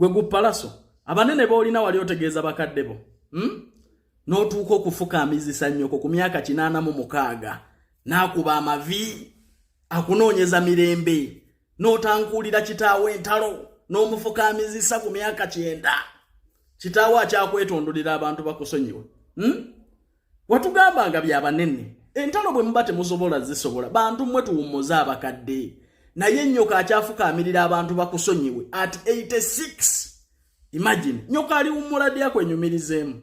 gwe gupalaso abanene boolina wali otegeeza bakadde bo n'otuuka okufukaamizisa nnyoko ku myaka 86 n'akuba amavi akunoonyeza mirembe n'otankuulira kitaawe entalo n'omufukaamizisa ku myaka 9 kitaawe akyakwetondolera abantu bakusonyiwe watugambanga byabanene entalo bwe muba temusobola zisobola bantu mmwe tuwummuza abakadde naye nyoka akyafukaamirira abantu bakusonyiwe at 86. Imagine nyoka ali wummula dya kwenyumirizeemu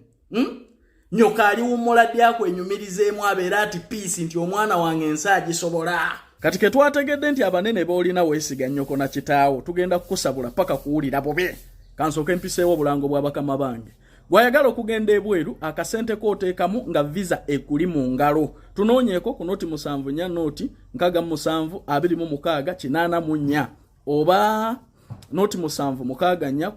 nyoka ali wummula dya kwenyumirizeemu abeera ati peace nti omwana wange ensi agisobola. Kati ke twategedde nti abanene boolina weesiga nnyoko na kitaawo tugenda kukusabula paka kuwulira bubi kansooka empiseewo obulango bwa bakama bange. Gwayagala okugenda ebweru akasente kooteekamu nga visa ekuli mu ngalo tunoonyeeko ku noti 7 noti 67 26 84 oba noti 7 6 17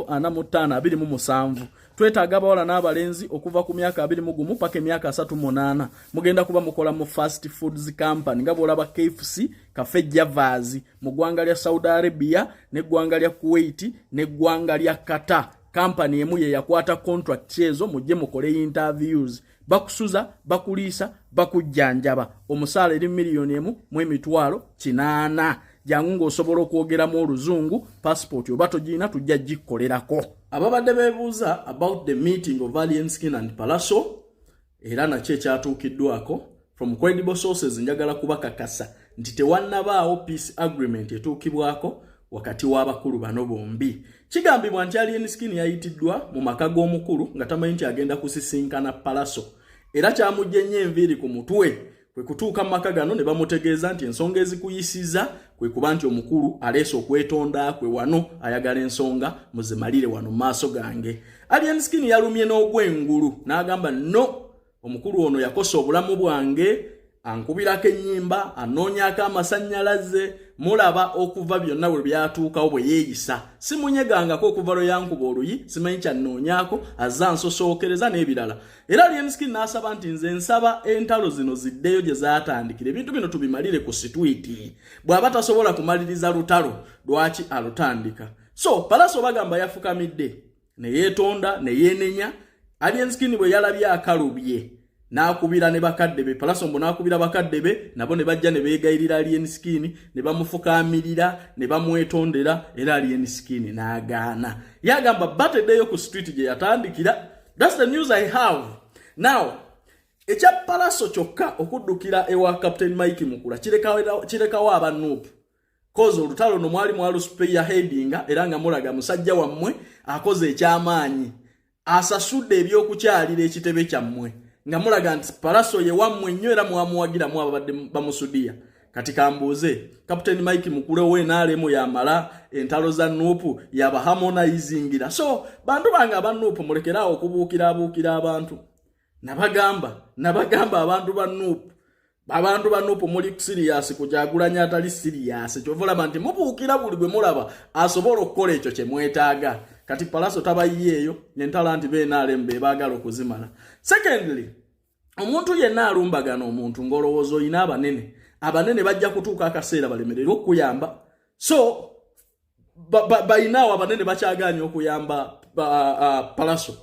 45 27 twetaaga abawala n'abalenzi okuva ku myaka 21 paka emyaka 38 mugenda kuba mukola mu fast foods company nga bw'olaba KFC Cafe Javas mu ggwanga lya Saudi Arabia n'eggwanga lya Kuwait n'eggwanga lya Qatar. Company emu ye yakwata contract ezo mujje mukole interviews bakusuza bakuliisa bakujjanjaba omusaala eri $1,800,000 jangu ng'osobola okwogeramu oluzungu passport oba togiina tujja gikkolerako. Ababadde beebuuza about the meeting of Alien Skin and Palaso era nakyo ekyatuukiddwako from credible sources njagala kubakakasa nti tewannabaawo peace agreement etuukibwako wakati w'abakulu bano bombi. Kigambibwa nti Alien Skin yayitiddwa mu maka g'omukulu nga tamanyi nti agenda kusisinkana Palaso era kyamujje nnyo enviiri ku mutwe kwe kutuuka mu maka gano ne bamutegeeza nti ensonga ezikuyisiza kwe kuba nti omukulu aleese okwetonda kwe wano ayagala ensonga muzimalire wano mu maaso gange. Alien Skin yalumye n'ogwengulu n'agamba no omukulu ono yakosa obulamu bwange ankubirako ennyimba anoonyako amasannyalaze mulaba okuva byonna bwe byatuukawo bwe yeeyisa simunyegangako okuva lwe yankuba oluyi simanyi kyanoonyako azza nsosookereza n'ebirala. Era Alien Skin n'asaba nti nze nsaba entalo zino ziddeyo gye zaatandikira ebintu bino tubimalire ku sitwiti bw'aba tasobola kumaliriza lutalo lwaki alutandika. So Palaso bagamba yafukamidde ne yeetonda ne yeenenya. Alien Skin bwe yalabye akalubye n'akubira ne bakadde be Palaso mbo n'akubira bakadde be nabo ne bajja ne beegayirira Alien Skin ne bamufukaamirira ne bamwetondera era Alien Skin n'agaana yagamba bateddeyo ku street gye yatandikira. That's the news I have. Now ekya Palaso kyokka okuddukira ewa Captain Mike Mukula kirekawo abanuupu kozo olutalo no mwali mwalu speya headinga era nga mulaga musajja wammwe akoze ekyamaanyi asasudde ebyokukyalira ekitebe kyammwe nga mulaga nti Palaso ye wammwe nnyo era mwamuwagiramu ababadde bamusudia. Kati kambuuze Captain Mike Mukule we naalemu yamala entalo za nuupu yaba harmonizingira. So bantu bange abanuupu mulekerawo okubuukira abantu nabagamba abantu banuupu muli serious kujagulanya atali serious kyovolaba nti mubuukira buli gwe mulaba asobola okukola ekyo kye mwetaaga. Kati Palaso tabayiyeeyo n'entalo nti beenaalemu be baagala okuzimala. Secondly omuntu yenna alumbagana omuntu ng'olowooza oyina abanene bajja kutuuka akaseera balemererwa okuyamba. So bayinaawo abanene bakyagaanye okuyamba Palaso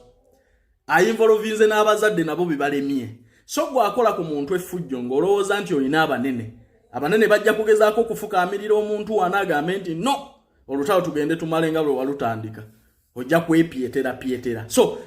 ayinvolovinze n'abazadde nabo bibalemye. So gwakola ku muntu effujjo ng'olowooza nti oyina abanene bajja kugezaako okufukaamirira omuntu wanaagambe nti no olutalo tugende tumale nga bwe walutandika ojja kwepietera. So